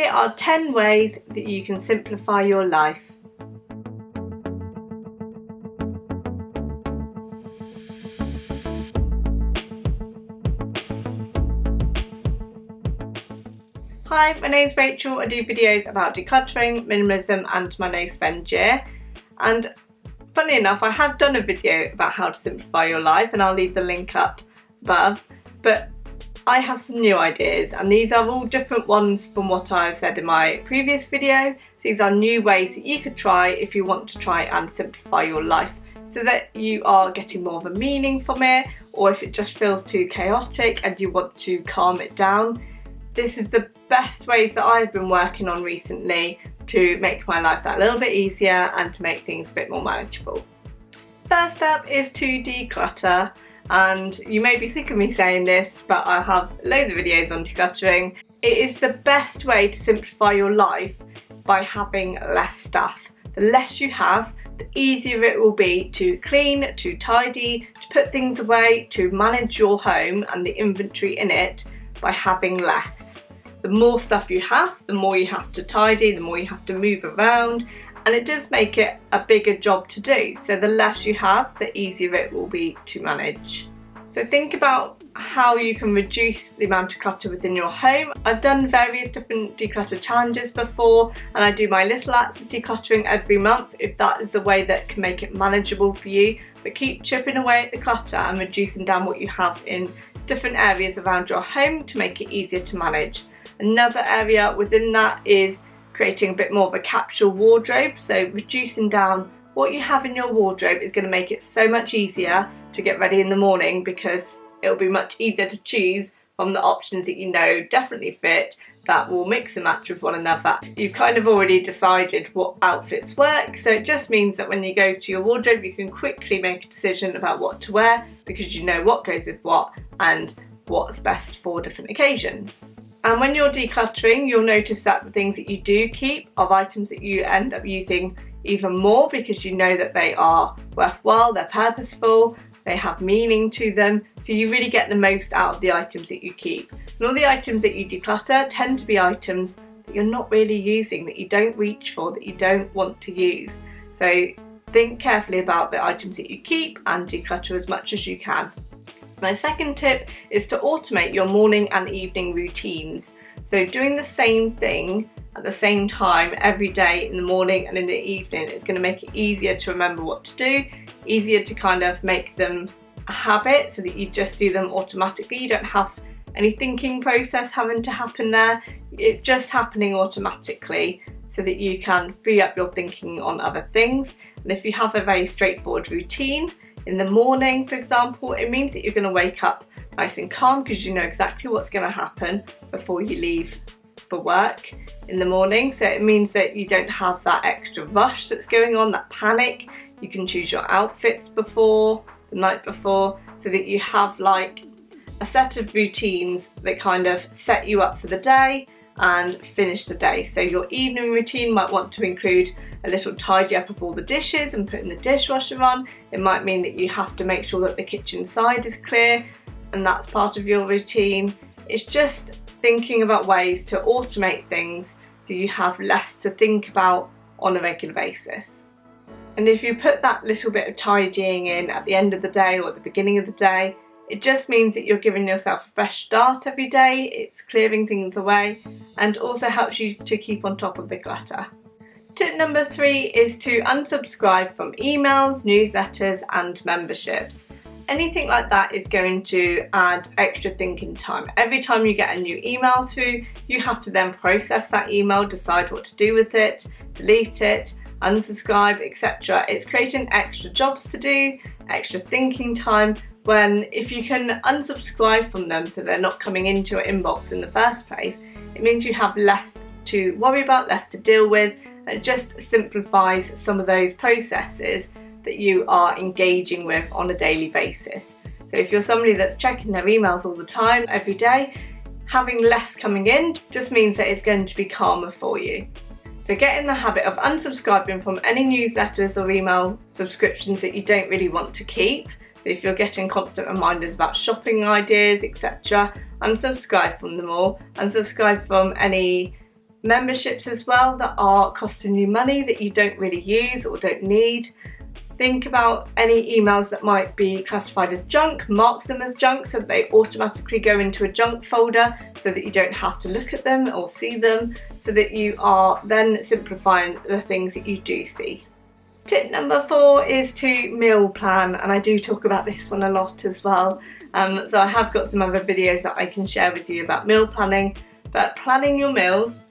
Here are 10 ways that you can simplify your life. Hi, my name is Rachel. I do videos about decluttering, minimalism and my no spend year. And funny enough, I have done a video about how to simplify your life and I'll leave the link up above. But I have some new ideas and these are all different ones from what I've said in my previous video. These are new ways that you could try if you want to try and simplify your life so that you are getting more of a meaning from it, or if it just feels too chaotic and you want to calm it down. This is the best ways that I've been working on recently to make my life that little bit easier and to make things a bit more manageable. First up is to declutter. And you may be sick of me saying this, but I have loads of videos on decluttering. It is the best way to simplify your life by having less stuff. The less you have, the easier it will be to clean, to tidy, to put things away, to manage your home and the inventory in it by having less. The more stuff you have, the more you have to tidy, the more you have to move around, and it does make it a bigger job to do. So the less you have, the easier it will be to manage. So think about how you can reduce the amount of clutter within your home. I've done various different declutter challenges before, and I do my little acts of decluttering every month if that is a way that can make it manageable for you. But keep chipping away at the clutter and reducing down what you have in different areas around your home to make it easier to manage. Another area within that is creating a bit more of a capsule wardrobe. So reducing down what you have in your wardrobe is going to make it so much easier to get ready in the morning, because it'll be much easier to choose from the options that you know definitely fit, that will mix and match with one another. You've kind of already decided what outfits work, so it just means that when you go to your wardrobe you can quickly make a decision about what to wear, because you know what goes with what and what's best for different occasions. And when you're decluttering, you'll notice that the things that you do keep are items that you end up using even more, because you know that they are worthwhile, they're purposeful, they have meaning to them, so you really get the most out of the items that you keep. And all the items that you declutter tend to be items that you're not really using, that you don't reach for, that you don't want to use. So think carefully about the items that you keep and declutter as much as you can. My second tip is to automate your morning and evening routines. So doing the same thing at the same time every day in the morning and in the evening is going to make it easier to remember what to do, easier to kind of make them a habit so that you just do them automatically. You don't have any thinking process having to happen there. It's just happening automatically so that you can free up your thinking on other things. And if you have a very straightforward routine, in the morning, for example, it means that you're going to wake up nice and calm because you know exactly what's going to happen before you leave for work in the morning. So it means that you don't have that extra rush that's going on, that panic. You can choose your outfits before, the night before, so that you have like a set of routines that kind of set you up for the day and finish the day. So your evening routine might want to include a little tidy up of all the dishes and putting the dishwasher on. It might mean that you have to make sure that the kitchen side is clear, and that's part of your routine. It's just thinking about ways to automate things so you have less to think about on a regular basis. And if you put that little bit of tidying in at the end of the day or at the beginning of the day, it just means that you're giving yourself a fresh start every day. It's clearing things away and also helps you to keep on top of the clutter. Tip number 3 is to unsubscribe from emails, newsletters and memberships. Anything like that is going to add extra thinking time. Every time you get a new email through, you have to then process that email, decide what to do with it, delete it, unsubscribe, etc. It's creating extra jobs to do, extra thinking time, when if you can unsubscribe from them so they're not coming into your inbox in the first place, it means you have less to worry about, less to deal with, and it just simplifies some of those processes that you are engaging with on a daily basis. So if you're somebody that's checking their emails all the time, every day, having less coming in just means that it's going to be calmer for you. So get in the habit of unsubscribing from any newsletters or email subscriptions that you don't really want to keep. So if you're getting constant reminders about shopping ideas, etc., unsubscribe from them all. Unsubscribe from any memberships as well that are costing you money that you don't really use or don't need. Think about any emails that might be classified as junk, mark them as junk so that they automatically go into a junk folder so that you don't have to look at them or see them, so that you are then simplifying the things that you do see. Tip number 4 is to meal plan, and I do talk about this one a lot as well. So I have got some other videos that I can share with you about meal planning, but planning your meals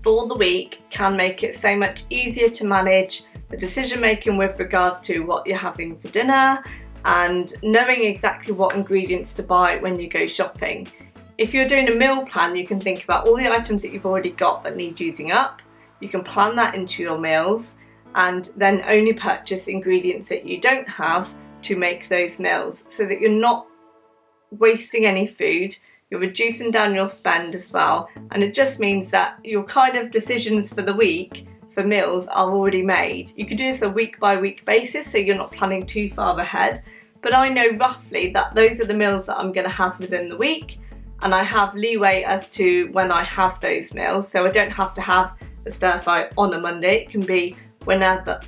for the week can make it so much easier to manage the decision making with regards to what you're having for dinner and knowing exactly what ingredients to buy when you go shopping. If you're doing a meal plan, you can think about all the items that you've already got that need using up. You can plan that into your meals and then only purchase ingredients that you don't have to make those meals, so that you're not wasting any food. You're reducing down your spend as well, and it just means that your kind of decisions for the week for meals are already made. You could do this a week by week basis, so you're not planning too far ahead, but I know roughly that those are the meals that I'm going to have within the week, and I have leeway as to when I have those meals, so I don't have to have a stir fry on a Monday. It can be whenever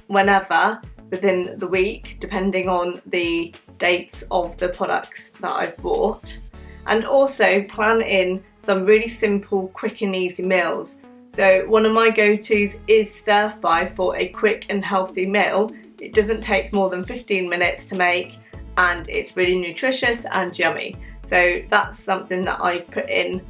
within the week, depending on the dates of the products that I've bought. And also plan in some really simple, quick and easy meals. So one of my go-tos is stir fry for a quick and healthy meal. It doesn't take more than 15 minutes to make, and it's really nutritious and yummy. So that's something that I put in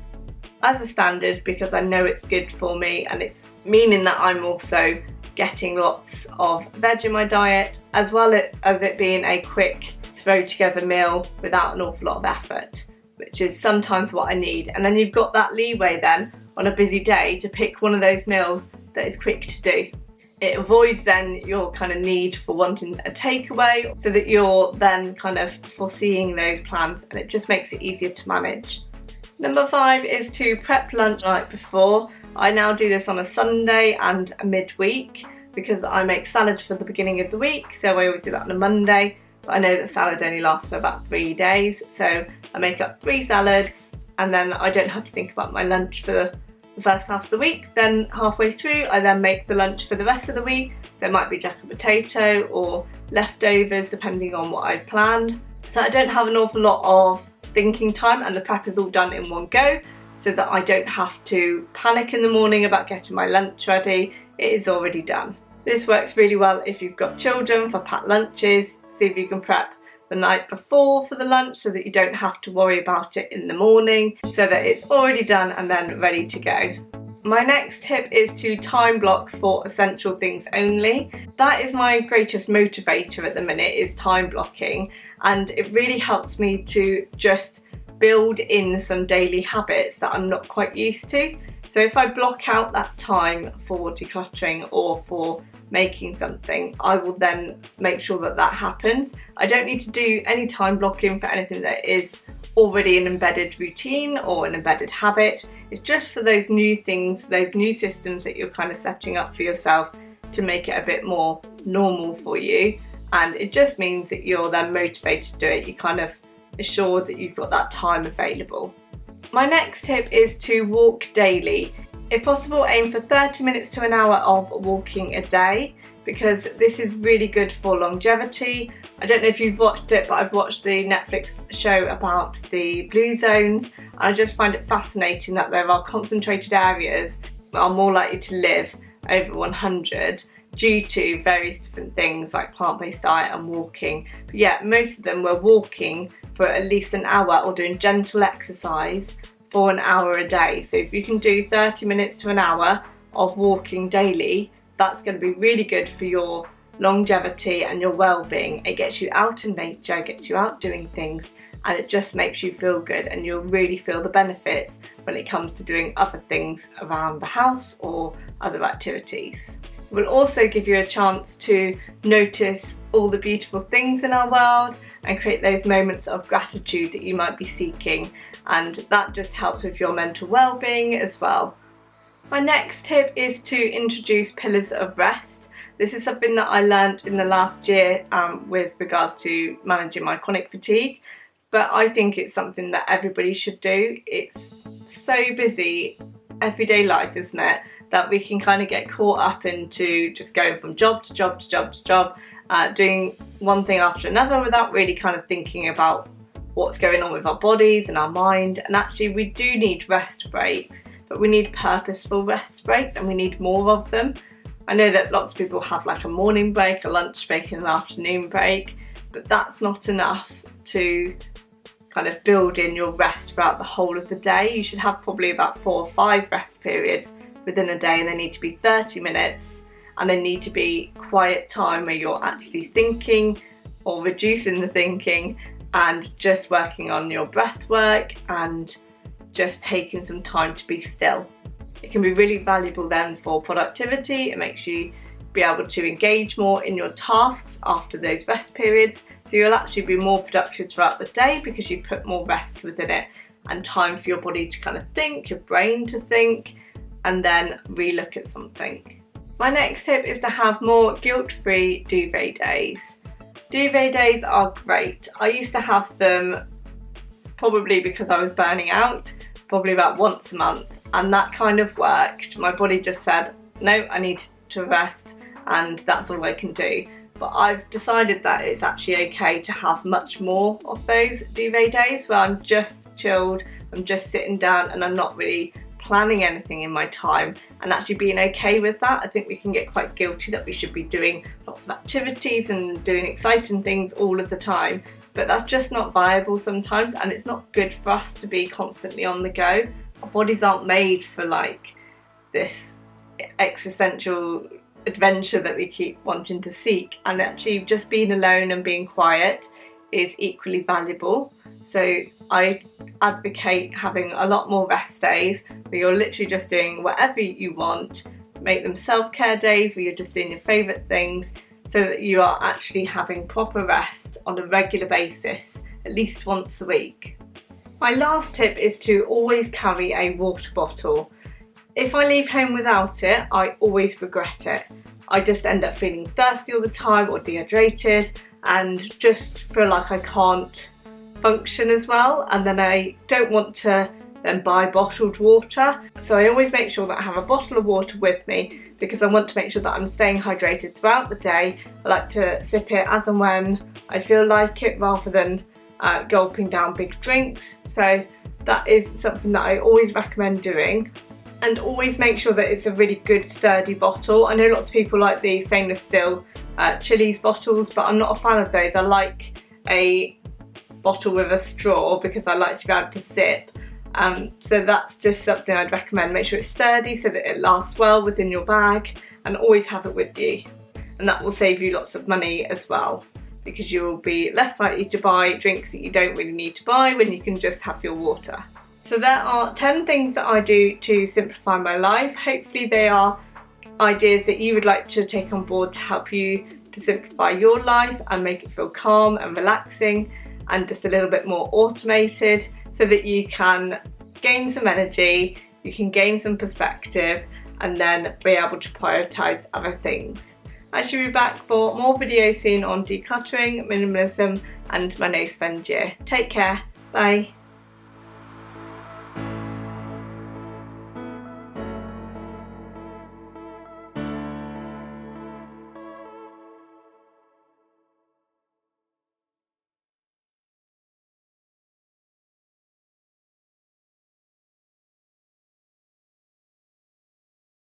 as a standard because I know it's good for me, and it's meaning that I'm also getting lots of veg in my diet, as well as it being a quick throw together meal without an awful lot of effort, which is sometimes what I need. And then you've got that leeway then on a busy day to pick one of those meals that is quick to do. It avoids then your kind of need for wanting a takeaway, so that you're then kind of foreseeing those plans, and it just makes it easier to manage. Number 5 is to prep lunch the night before. I now do this on a Sunday and a midweek because I make salad for the beginning of the week, so I always do that on a Monday, but I know that salad only lasts for about 3 days, so I make up 3 salads and then I don't have to think about my lunch for the first half of the week. Then halfway through I then make the lunch for the rest of the week, so it might be jack and potato or leftovers depending on what I've planned. So I don't have an awful lot of thinking time, and the prep is all done in one go, so that I don't have to panic in the morning about getting my lunch ready. It is already done. This works really well if you've got children for packed lunches. See if you can prep the night before for the lunch so that you don't have to worry about it in the morning, so that it's already done and then ready to go. My next tip is to time block for essential things only. That is my greatest motivator at the minute, is time blocking, and it really helps me to just build in some daily habits that I'm not quite used to. So if I block out that time for decluttering or for making something, I will then make sure that that happens. I don't need to do any time blocking for anything that is already an embedded routine or an embedded habit. It's just for those new things, those new systems that you're kind of setting up for yourself to make it a bit more normal for you, and it just means that you're then motivated to do it. You kind of assured that you've got that time available. My next tip is to walk daily. If possible, aim for 30 minutes to an hour of walking a day, because this is really good for longevity. I don't know if you've watched it, but I've watched the Netflix show about the blue zones, and I just find it fascinating that there are concentrated areas that are more likely to live over 100 due to various different things like plant-based diet and walking. But yeah, most of them were walking for at least an hour or doing gentle exercise for an hour a day. So if you can do 30 minutes to an hour of walking daily, that's going to be really good for your longevity and your well-being. It gets you out in nature, gets you out doing things, and it just makes you feel good, and you'll really feel the benefits when it comes to doing other things around the house or other activities. It will also give you a chance to notice all the beautiful things in our world and create those moments of gratitude that you might be seeking, and that just helps with your mental well-being as well. My next tip is to introduce pillars of rest. This is something that I learnt in the last year with regards to managing my chronic fatigue, but I think it's something that everybody should do. It's so busy everyday life, isn't it? That we can kind of get caught up into just going from job to job to job to job, doing one thing after another without really kind of thinking about what's going on with our bodies and our mind. And actually we do need rest breaks, but we need purposeful rest breaks, and we need more of them. I know that lots of people have like a morning break, a lunch break and an afternoon break, but that's not enough to kind of build in your rest throughout the whole of the day. You should have probably about 4 or 5 rest periods within a day, and they need to be 30 minutes, and they need to be quiet time where you're actually thinking or reducing the thinking and just working on your breath work and just taking some time to be still. It can be really valuable then for productivity. It makes you be able to engage more in your tasks after those rest periods, so you'll actually be more productive throughout the day because you put more rest within it and time for your body to kind of think, your brain to think, and then re-look at something. My next tip is to have more guilt-free duvet days. Duvet days are great. I used to have them probably because I was burning out, probably about once a month, and that kind of worked. My body just said, no, I need to rest, and that's all I can do. But I've decided that it's actually okay to have much more of those duvet days where I'm just chilled, I'm just sitting down, and I'm not really planning anything in my time, and actually being okay with that. I think we can get quite guilty that we should be doing lots of activities and doing exciting things all of the time, but that's just not viable sometimes, and it's not good for us to be constantly on the go. Our bodies aren't made for like this existential adventure that we keep wanting to seek, and actually just being alone and being quiet is equally valuable. So I advocate having a lot more rest days where you're literally just doing whatever you want. Make them self-care days where you're just doing your favourite things, so that you are actually having proper rest on a regular basis, at least once a week. My last tip is to always carry a water bottle. If I leave home without it, I always regret it. I just end up feeling thirsty all the time or dehydrated, and just feel like I can't function as well, and then I don't want to then buy bottled water. So I always make sure that I have a bottle of water with me, because I want to make sure that I'm staying hydrated throughout the day. I like to sip it as and when I feel like it, rather than gulping down big drinks. So that is something that I always recommend doing. And always make sure that it's a really good sturdy bottle. I know lots of people like the stainless steel Chili's bottles, but I'm not a fan of those. I like a bottle with a straw because I like to be able to sip. So that's just something I'd recommend. Make sure it's sturdy so that it lasts well within your bag, and always have it with you. And that will save you lots of money as well, because you will be less likely to buy drinks that you don't really need to buy when you can just have your water. So there are 10 things that I do to simplify my life. Hopefully they are ideas that you would like to take on board to help you to simplify your life and make it feel calm and relaxing and just a little bit more automated, so that you can gain some energy, you can gain some perspective, and then be able to prioritise other things. I shall be back for more videos soon on decluttering, minimalism and my no spend year. Take care, bye.